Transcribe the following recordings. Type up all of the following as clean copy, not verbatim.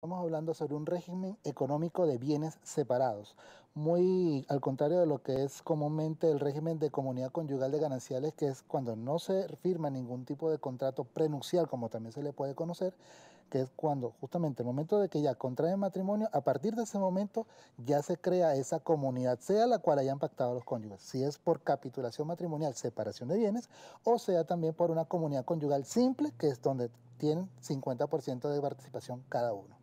Estamos hablando sobre un régimen económico de bienes separados, muy al contrario de lo que es comúnmente el régimen de comunidad conyugal de gananciales, que es cuando no se firma ningún tipo de contrato prenupcial, como también se le puede conocer, que es cuando justamente el momento de que ya contraen matrimonio, a partir de ese momento ya se crea esa comunidad, sea la cual hayan pactado los cónyuges, si es por capitulación matrimonial, separación de bienes, o sea también por una comunidad conyugal simple, que es donde tienen 50% de participación cada uno.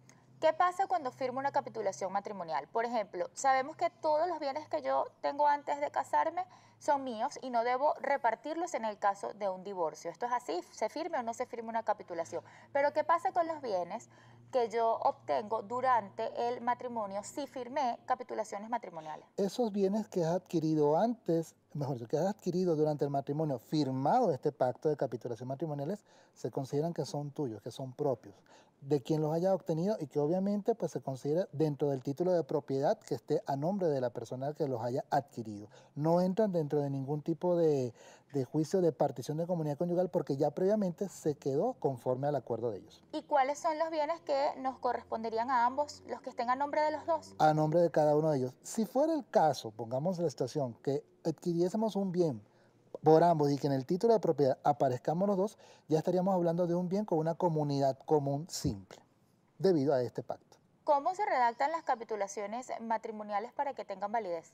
¿Qué pasa cuando firmo una capitulación matrimonial? Por ejemplo, sabemos que todos los bienes que yo tengo antes de casarme son míos y no debo repartirlos en el caso de un divorcio. Esto es así, se firme o no se firme una capitulación. Pero ¿qué pasa con los bienes que yo obtengo durante el matrimonio si firmé capitulaciones matrimoniales? Esos bienes que has adquirido antes, mejor dicho, que has adquirido durante el matrimonio, firmado este pacto de capitulación matrimoniales, se consideran que son tuyos, que son propios, de quien los haya obtenido y que obviamente pues se considera dentro del título de propiedad que esté a nombre de la persona que los haya adquirido. No entran dentro de ningún tipo de juicio de partición de comunidad conyugal porque ya previamente se quedó conforme al acuerdo de ellos. ¿Y cuáles son los bienes que nos corresponderían a ambos, los que estén a nombre de los dos? A nombre de cada uno de ellos. Si fuera el caso, pongamos la situación, que adquiriésemos un bien por ambos y que en el título de propiedad aparezcamos los dos, ya estaríamos hablando de un bien con una comunidad común simple, debido a este pacto. ¿Cómo se redactan las capitulaciones matrimoniales para que tengan validez?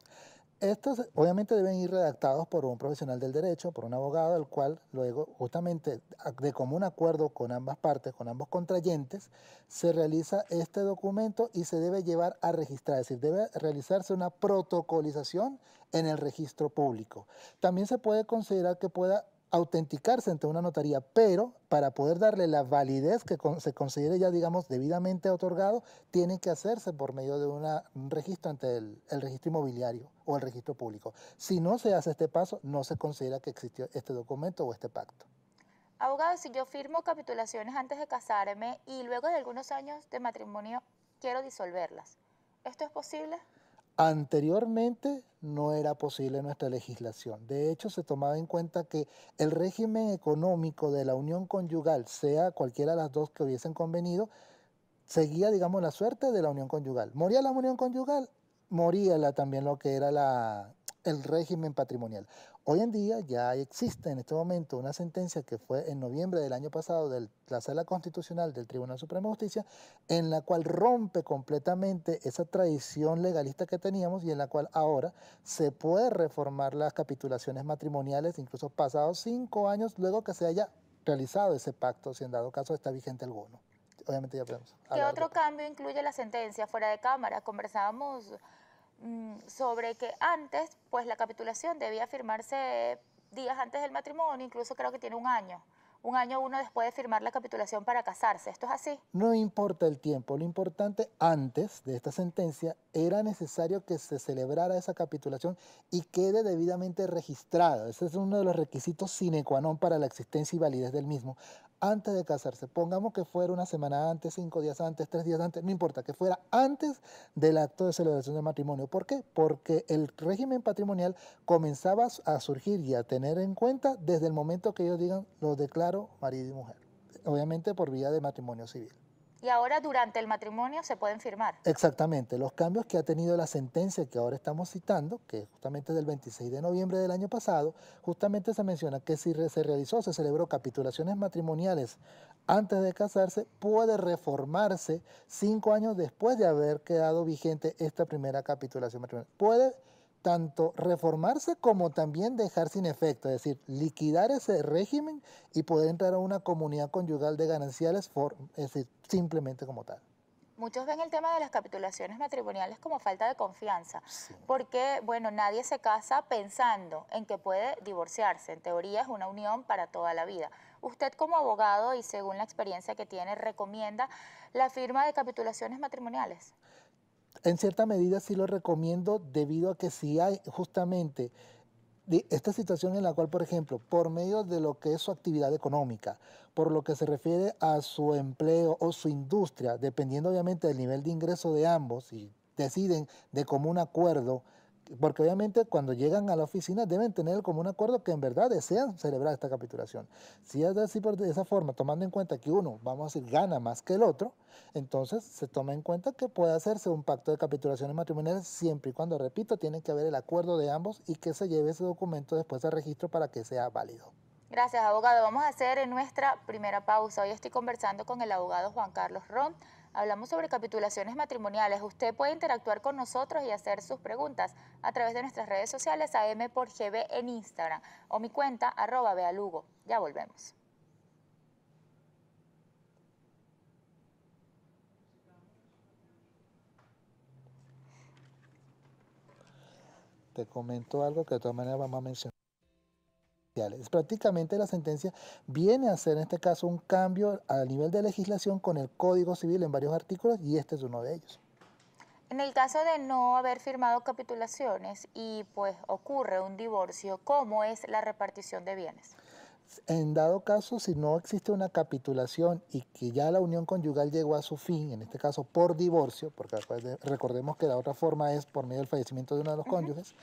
Estos obviamente deben ir redactados por un profesional del derecho, por un abogado, el cual luego, justamente de común acuerdo con ambas partes, con ambos contrayentes, se realiza este documento y se debe llevar a registrar, es decir, debe realizarse una protocolización en el registro público. También se puede considerar que pueda autenticarse ante una notaría, pero para poder darle la validez que se considere ya, digamos, debidamente otorgado, tiene que hacerse por medio de un registro ante el registro inmobiliario o el registro público. Si no se hace este paso, no se considera que existió este documento o este pacto. Abogado, si yo firmo capitulaciones antes de casarme y luego de algunos años de matrimonio quiero disolverlas, ¿esto es posible? Anteriormente no era posible nuestra legislación. De hecho, se tomaba en cuenta que el régimen económico de la unión conyugal, sea cualquiera de las dos que hubiesen convenido, seguía, digamos, la suerte de la unión conyugal. Moría la unión conyugal, moría también lo que era el régimen patrimonial. Hoy en día ya existe en este momento una sentencia que fue en noviembre del año pasado de la Sala Constitucional del Tribunal Supremo de Justicia, en la cual rompe completamente esa tradición legalista que teníamos y en la cual ahora se puede reformar las capitulaciones matrimoniales, incluso pasados 5 años luego que se haya realizado ese pacto, si en dado caso está vigente alguno. Obviamente ya podemos ¿Qué hablar otro después. cambio incluye la sentencia fuera de cámara? Conversábamos sobre que antes, pues la capitulación debía firmarse días antes del matrimonio, incluso creo que tiene un año uno después de firmar la capitulación para casarse. ¿Esto es así? No importa el tiempo, lo importante antes de esta sentencia era necesario que se celebrara esa capitulación y quede debidamente registrada. Ese es uno de los requisitos sine qua non para la existencia y validez del mismo antes de casarse. Pongamos que fuera una semana antes, 5 días antes, 3 días antes, no importa, que fuera antes del acto de celebración del matrimonio. ¿Por qué? Porque el régimen patrimonial comenzaba a surgir y a tener en cuenta desde el momento que ellos digan, lo declaro marido y mujer, obviamente por vía de matrimonio civil. Y ahora durante el matrimonio se pueden firmar. Exactamente, los cambios que ha tenido la sentencia que ahora estamos citando, que justamente es del 26 de noviembre del año pasado, justamente se menciona que si se realizó, se celebró capitulaciones matrimoniales antes de casarse, puede reformarse 5 años después de haber quedado vigente esta primera capitulación matrimonial. Puede tanto reformarse como también dejar sin efecto, es decir, liquidar ese régimen y poder entrar a una comunidad conyugal de gananciales, es decir, simplemente como tal. Muchos ven el tema de las capitulaciones matrimoniales como falta de confianza, Sí. porque, bueno, nadie se casa pensando en que puede divorciarse. En teoría es una unión para toda la vida. Usted como abogado y según la experiencia que tiene, ¿recomienda la firma de capitulaciones matrimoniales? En cierta medida sí lo recomiendo debido a que si hay justamente esta situación en la cual, por ejemplo, por medio de lo que es su actividad económica, por lo que se refiere a su empleo o su industria, dependiendo obviamente del nivel de ingreso de ambos y deciden de común acuerdo porque obviamente cuando llegan a la oficina deben tener el común acuerdo que en verdad desean celebrar esta capitulación. Si es así de esa forma, tomando en cuenta que uno, vamos a decir, gana más que el otro, entonces se toma en cuenta que puede hacerse un pacto de capitulaciones matrimoniales siempre y cuando, repito, tiene que haber el acuerdo de ambos y que se lleve ese documento después al registro para que sea válido. Gracias, abogado. Vamos a hacer nuestra primera pausa. Hoy estoy conversando con el abogado Juan Carlos Ron. Hablamos sobre capitulaciones matrimoniales. Usted puede interactuar con nosotros y hacer sus preguntas a través de nuestras redes sociales, AM por GB en Instagram o mi cuenta @bealugo. Ya volvemos. Te comento algo que de todas maneras vamos a mencionar. Prácticamente la sentencia viene a hacer en este caso un cambio a nivel de legislación con el Código Civil en varios artículos y este es uno de ellos. En el caso de no haber firmado capitulaciones y pues ocurre un divorcio, ¿cómo es la repartición de bienes? En dado caso, si no existe una capitulación y que ya la unión conyugal llegó a su fin, en este caso por divorcio, porque recordemos que la otra forma es por medio del fallecimiento de uno de los cónyuges,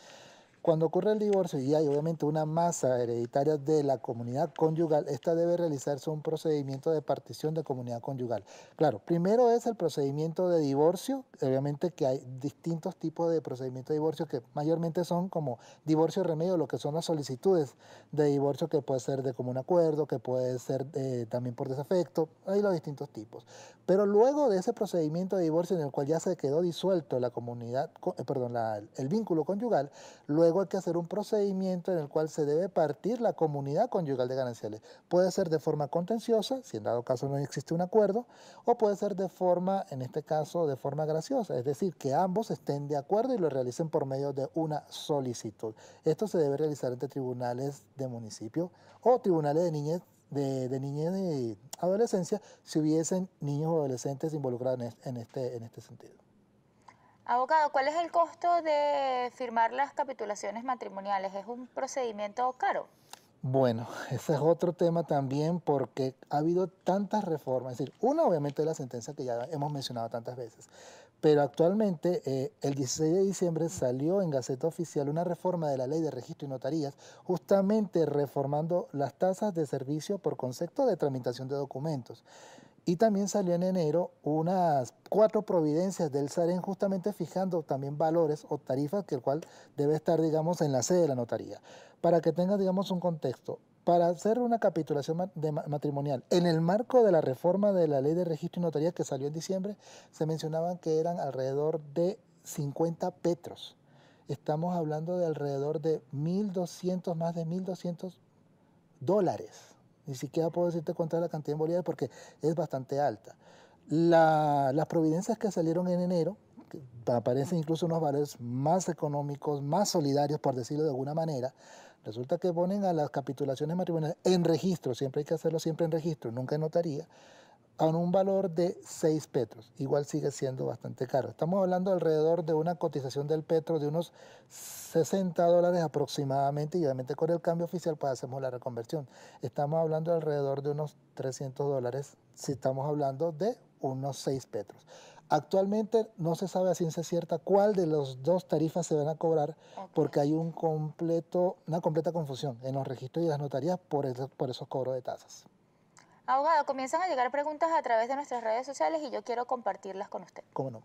cuando ocurre el divorcio y hay obviamente una masa hereditaria de la comunidad conyugal, esta debe realizarse un procedimiento de partición de comunidad conyugal. Claro, primero es el procedimiento de divorcio, obviamente que hay distintos tipos de procedimiento de divorcio que mayormente son como divorcio remedio, lo que son las solicitudes de divorcio que puede ser de común acuerdo, que puede ser también por desafecto, hay los distintos tipos. Pero luego de ese procedimiento de divorcio en el cual ya se quedó disuelto la comunidad, el vínculo conyugal, luego hay que hacer un procedimiento en el cual se debe partir la comunidad conyugal de gananciales. Puede ser de forma contenciosa, si en dado caso no existe un acuerdo, o puede ser de forma, en este caso, de forma graciosa, es decir, que ambos estén de acuerdo y lo realicen por medio de una solicitud. Esto se debe realizar ante tribunales de municipio o tribunales de niñez y adolescencia si hubiesen niños o adolescentes involucrados en este sentido. Abogado, ¿cuál es el costo de firmar las capitulaciones matrimoniales? ¿Es un procedimiento caro? Bueno, ese es otro tema también porque ha habido tantas reformas, es decir, una obviamente es la sentencia que ya hemos mencionado tantas veces, pero actualmente el 16 de diciembre salió en Gaceta Oficial una reforma de la Ley de Registro y Notarías, justamente reformando las tasas de servicio por concepto de tramitación de documentos. Y también salió en enero unas 4 providencias del SAREN justamente fijando también valores o tarifas que el cual debe estar, digamos, en la sede de la notaría. Para que tenga, digamos, un contexto, para hacer una capitulación matrimonial, en el marco de la reforma de la Ley de Registro y Notaría que salió en diciembre, se mencionaban que eran alrededor de 50 petros. Estamos hablando de alrededor de 1.200, más de 1.200 dólares. Ni siquiera puedo decirte cuánto es la cantidad en bolívares porque es bastante alta. Las providencias que salieron en enero, que aparecen incluso unos valores más económicos, más solidarios, por decirlo de alguna manera, resulta que ponen a las capitulaciones matrimoniales en registro, siempre hay que hacerlo siempre en registro, nunca en notaría, a un valor de 6 petros. Igual sigue siendo bastante caro. Estamos hablando alrededor de una cotización del petro de unos 60 dólares aproximadamente y obviamente con el cambio oficial pues hacemos la reconversión. Estamos hablando de alrededor de unos 300 dólares si estamos hablando de unos 6 petros. Actualmente no se sabe a ciencia cierta cuál de las dos tarifas se van a cobrar porque hay una completa confusión en los registros y las notarías por esos cobros de tasas. Abogado, comienzan a llegar preguntas a través de nuestras redes sociales y yo quiero compartirlas con usted. ¿Cómo no?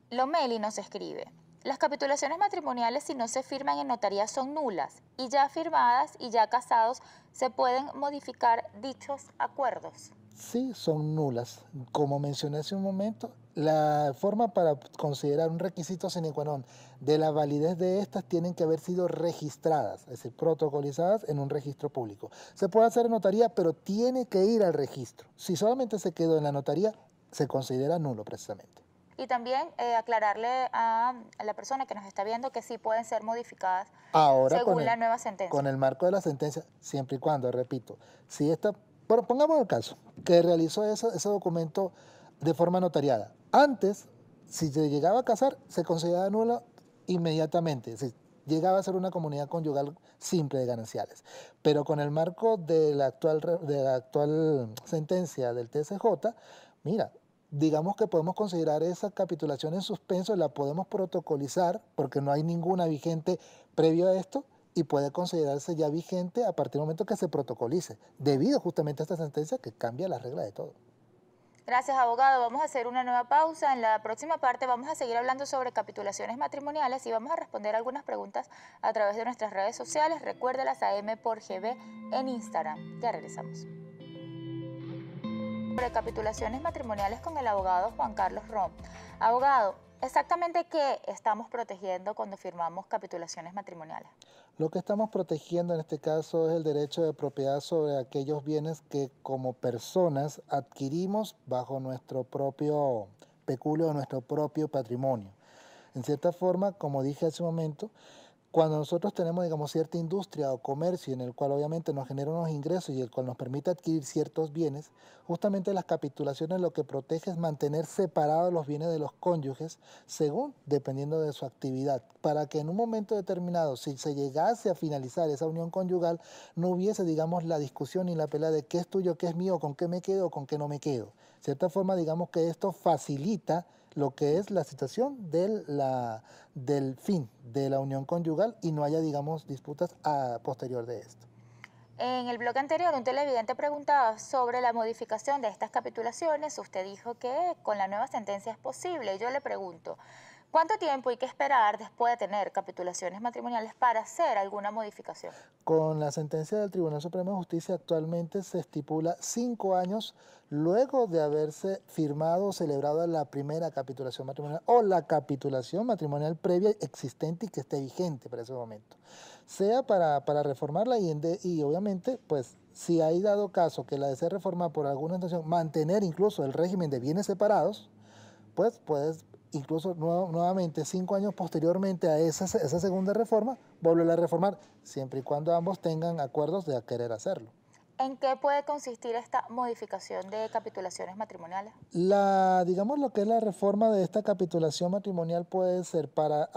Lomeli nos escribe: las capitulaciones matrimoniales, si no se firman en notaría, son nulas y ya firmadas y ya casados se pueden modificar dichos acuerdos. Sí, son nulas. Como mencioné hace un momento, la forma para considerar un requisito sine qua non de la validez de estas tienen que haber sido registradas, es decir, protocolizadas en un registro público. Se puede hacer en notaría, pero tiene que ir al registro. Si solamente se quedó en la notaría, se considera nulo precisamente. Y también aclararle a la persona que nos está viendo que sí pueden ser modificadas ahora según la nueva sentencia. Con el marco de la sentencia, siempre y cuando, repito, si esta, bueno, pongamos el caso, que realizó ese documento de forma notariada. Antes, si se llegaba a casar, se consideraba nula inmediatamente. Es decir, llegaba a ser una comunidad conyugal simple de gananciales. Pero con el marco de la actual sentencia del TSJ, mira, digamos que podemos considerar esa capitulación en suspenso, la podemos protocolizar porque no hay ninguna vigente previo a esto y puede considerarse ya vigente a partir del momento que se protocolice, debido justamente a esta sentencia que cambia las reglas de todo. Gracias, abogado. Vamos a hacer una nueva pausa. En la próxima parte vamos a seguir hablando sobre capitulaciones matrimoniales y vamos a responder algunas preguntas a través de nuestras redes sociales. Recuérdelas a M por GB en Instagram. Ya regresamos. Sobre capitulaciones matrimoniales con el abogado Juan Carlos Rom. Abogado, ¿exactamente qué estamos protegiendo cuando firmamos capitulaciones matrimoniales? Lo que estamos protegiendo en este caso es el derecho de propiedad sobre aquellos bienes que como personas adquirimos bajo nuestro propio peculio, nuestro propio patrimonio. En cierta forma, como dije hace un momento, cuando nosotros tenemos, digamos, cierta industria o comercio en el cual obviamente nos genera unos ingresos y el cual nos permite adquirir ciertos bienes, justamente las capitulaciones lo que protege es mantener separados los bienes de los cónyuges según, dependiendo de su actividad, para que en un momento determinado, si se llegase a finalizar esa unión conyugal, no hubiese, digamos, la discusión ni la pelea de qué es tuyo, qué es mío, con qué me quedo o con qué no me quedo. De cierta forma, digamos que esto facilita lo que es la situación del fin de la unión conyugal y no haya, digamos, disputas a posterior de esto. En el bloque anterior, un televidente preguntaba sobre la modificación de estas capitulaciones. Usted dijo que con la nueva sentencia es posible. Yo le pregunto, ¿cuánto tiempo hay que esperar después de tener capitulaciones matrimoniales para hacer alguna modificación? Con la sentencia del Tribunal Supremo de Justicia actualmente se estipula 5 años luego de haberse firmado o celebrado la primera capitulación matrimonial o la capitulación matrimonial previa existente y que esté vigente para ese momento. Sea para reformarla y obviamente, pues, si hay dado caso que la desee reformar por alguna intención, mantener incluso el régimen de bienes separados, pues puedes incluso nuevamente 5 años posteriormente a esa segunda reforma, volver a reformar, siempre y cuando ambos tengan acuerdos de querer hacerlo. ¿En qué puede consistir esta modificación de capitulaciones matrimoniales? Digamos lo que es la reforma de esta capitulación matrimonial puede ser para,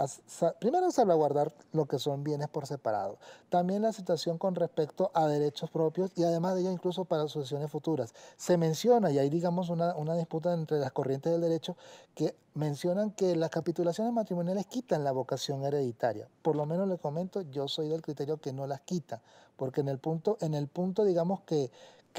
primero, salvaguardar lo que son bienes por separado. También la situación con respecto a derechos propios y además de ello incluso para sucesiones futuras. Se menciona, y hay digamos una disputa entre las corrientes del derecho, que mencionan que las capitulaciones matrimoniales quitan la vocación hereditaria. Por lo menos le comento, yo soy del criterio que no las quita, porque en el punto digamos que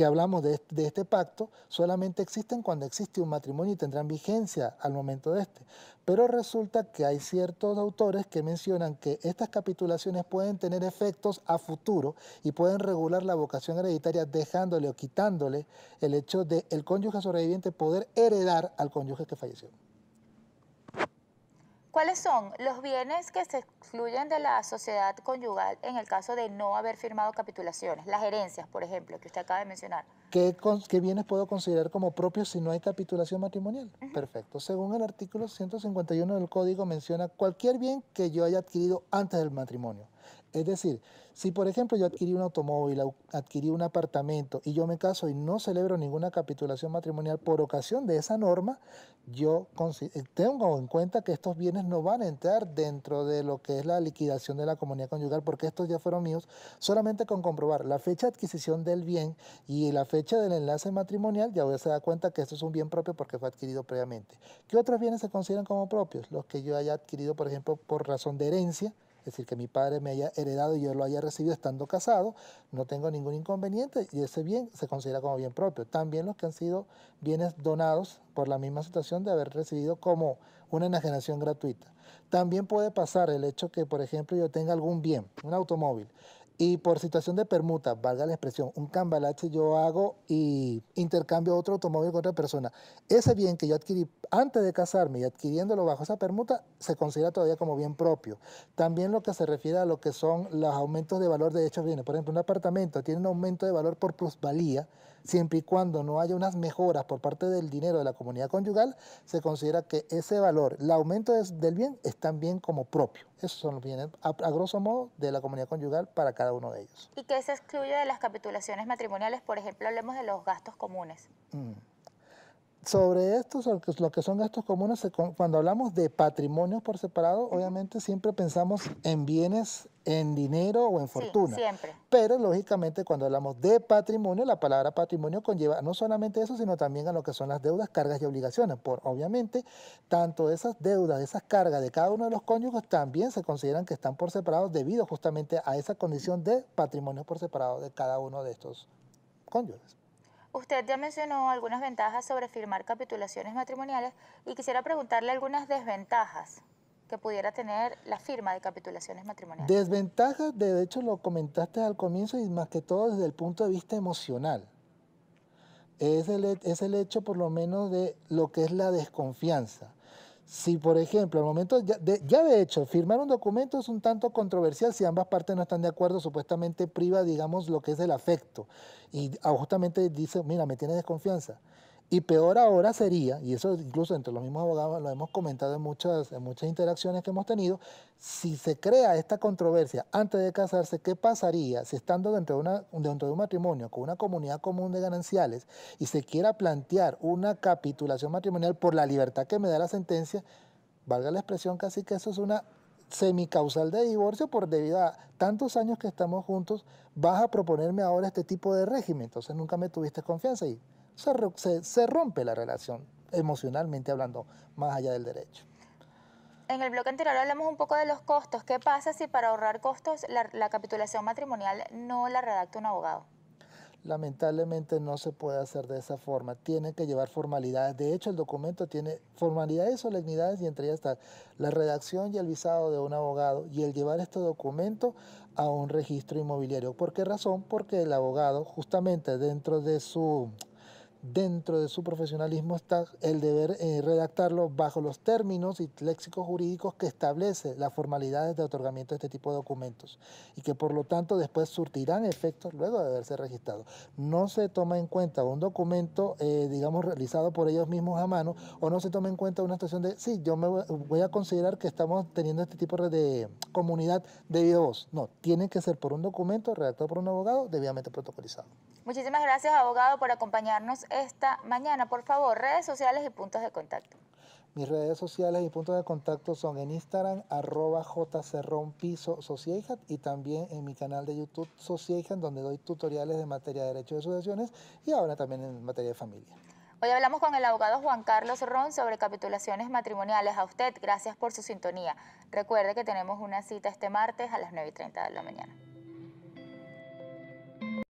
hablamos de este pacto, solamente existen cuando existe un matrimonio y tendrán vigencia al momento de este. Pero resulta que hay ciertos autores que mencionan que estas capitulaciones pueden tener efectos a futuro y pueden regular la vocación hereditaria dejándole o quitándole el hecho de el cónyuge sobreviviente poder heredar al cónyuge que falleció. ¿Cuáles son los bienes que se excluyen de la sociedad conyugal en el caso de no haber firmado capitulaciones? Las herencias, por ejemplo, que usted acaba de mencionar. ¿Qué bienes puedo considerar como propios si no hay capitulación matrimonial? Perfecto. Según el artículo 151 del Código menciona cualquier bien que yo haya adquirido antes del matrimonio. Es decir, si por ejemplo yo adquirí un automóvil, adquirí un apartamento y yo me caso y no celebro ninguna capitulación matrimonial por ocasión de esa norma, yo tengo en cuenta que estos bienes no van a entrar dentro de lo que es la liquidación de la comunidad conyugal porque estos ya fueron míos solamente con comprobar la fecha de adquisición del bien y la fecha del enlace matrimonial, ya voy a se da cuenta que esto es un bien propio porque fue adquirido previamente. ¿Qué otros bienes se consideran como propios? Los que yo haya adquirido, por ejemplo, por razón de herencia, es decir, que mi padre me haya heredado y yo lo haya recibido estando casado, no tengo ningún inconveniente y ese bien se considera como bien propio. También los que han sido bienes donados por la misma situación de haber recibido como una enajenación gratuita. También puede pasar el hecho que, por ejemplo, yo tenga algún bien, un automóvil, y por situación de permuta, valga la expresión, un cambalache yo hago y intercambio otro automóvil con otra persona. Ese bien que yo adquirí antes de casarme y adquiriéndolo bajo esa permuta, se considera todavía como bien propio. También lo que se refiere a lo que son los aumentos de valor de dichos bienes. Por ejemplo, un apartamento tiene un aumento de valor por plusvalía, siempre y cuando no haya unas mejoras por parte del dinero de la comunidad conyugal, se considera que ese valor, el aumento del bien, es también como propio. Esos son los bienes, a grosso modo, de la comunidad conyugal para cada uno de ellos. ¿Y qué se excluye de las capitulaciones matrimoniales? Por ejemplo, hablemos de los gastos comunes. Sobre esto, sobre lo que son gastos comunes, cuando hablamos de patrimonios por separado, obviamente siempre pensamos en bienes, en dinero o en Sí, fortuna. siempre. Pero lógicamente cuando hablamos de patrimonio, la palabra patrimonio conlleva no solamente eso, sino también a lo que son las deudas, cargas y obligaciones. Obviamente, tanto esas deudas, esas cargas de cada uno de los cónyuges también se consideran que están por separado debido justamente a esa condición de patrimonio por separado de cada uno de estos cónyuges. Usted ya mencionó algunas ventajas sobre firmar capitulaciones matrimoniales y quisiera preguntarle algunas desventajas que pudiera tener la firma de capitulaciones matrimoniales. Desventajas, de hecho, lo comentaste al comienzo y más que todo desde el punto de vista emocional. Es el hecho por lo menos de lo que es la desconfianza. Si, por ejemplo, al momento, ya de hecho, firmar un documento es un tanto controversial si ambas partes no están de acuerdo, supuestamente priva, digamos, lo que es el afecto. Y justamente dice, mira, me tiene desconfianza. Y peor ahora sería, y eso incluso entre los mismos abogados lo hemos comentado en muchas interacciones que hemos tenido, si se crea esta controversia antes de casarse, ¿qué pasaría si estando dentro de un matrimonio con una comunidad común de gananciales y se quiera plantear una capitulación matrimonial por la libertad que me da la sentencia? Valga la expresión, casi que eso es una semicausal de divorcio por debido a tantos años que estamos juntos, vas a proponerme ahora este tipo de régimen, entonces nunca me tuviste confianza y se rompe la relación, emocionalmente hablando, más allá del derecho. En el bloque anterior hablamos un poco de los costos. ¿Qué pasa si para ahorrar costos la capitulación matrimonial no la redacta un abogado? Lamentablemente no se puede hacer de esa forma, tiene que llevar formalidades. De hecho, el documento tiene formalidades, solemnidades y entre ellas está la redacción y el visado de un abogado y el llevar este documento a un registro inmobiliario. ¿Por qué razón? Porque el abogado justamente dentro de su profesionalismo está el deber redactarlo bajo los términos y léxicos jurídicos que establece las formalidades de otorgamiento de este tipo de documentos y que por lo tanto después surtirán efectos luego de haberse registrado. No se toma en cuenta un documento, digamos, realizado por ellos mismos a mano o no se toma en cuenta una situación de, sí, yo me voy a considerar que estamos teniendo este tipo de comunidad debido a vos. No, tiene que ser por un documento redactado por un abogado debidamente protocolizado. Muchísimas gracias, abogado, por acompañarnos esta mañana. Por favor, redes sociales y puntos de contacto. Mis redes sociales y puntos de contacto son en Instagram, @jcerronpiso y también en mi canal de YouTube Sociejan, donde doy tutoriales de materia de derecho de sucesiones y ahora también en materia de familia. Hoy hablamos con el abogado Juan Carlos Ron sobre capitulaciones matrimoniales. A usted, gracias por su sintonía. Recuerde que tenemos una cita este martes a las 9:30 de la mañana.